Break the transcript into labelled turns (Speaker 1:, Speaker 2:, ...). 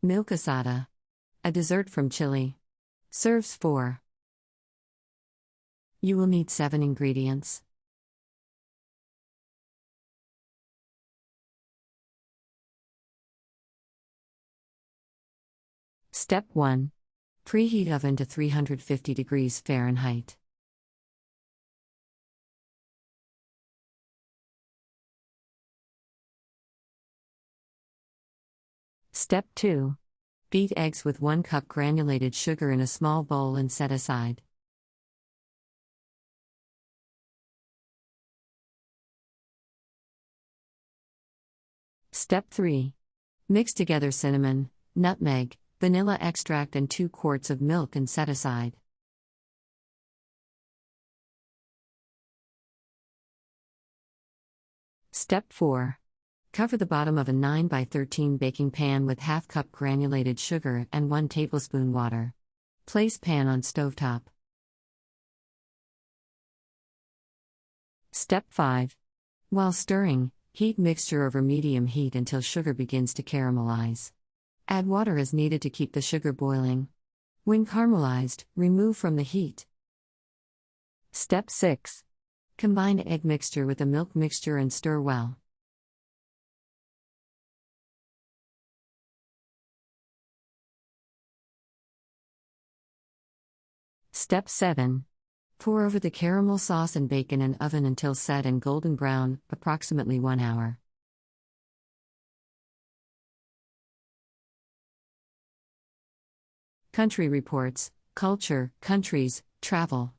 Speaker 1: Milk Asada. A dessert from Chile. Serves 4. You will need 7 ingredients. Step 1. Preheat oven to 350 degrees Fahrenheit. Step 2. Beat eggs with 1 cup granulated sugar in a small bowl and set aside. Step 3. Mix together cinnamon, nutmeg, vanilla extract and 2 quarts of milk and set aside. Step 4. Cover the bottom of a 9 by 13 baking pan with half cup granulated sugar and 1 tablespoon water. Place pan on stovetop. Step 5. While stirring, heat mixture over medium heat until sugar begins to caramelize. Add water as needed to keep the sugar boiling. When caramelized, remove from the heat. Step 6. Combine egg mixture with the milk mixture and stir well. Step 7. Pour over the caramel sauce and bake in an oven until set and golden brown, approximately 1 hour. Country Reports, Culture, Countries, Travel.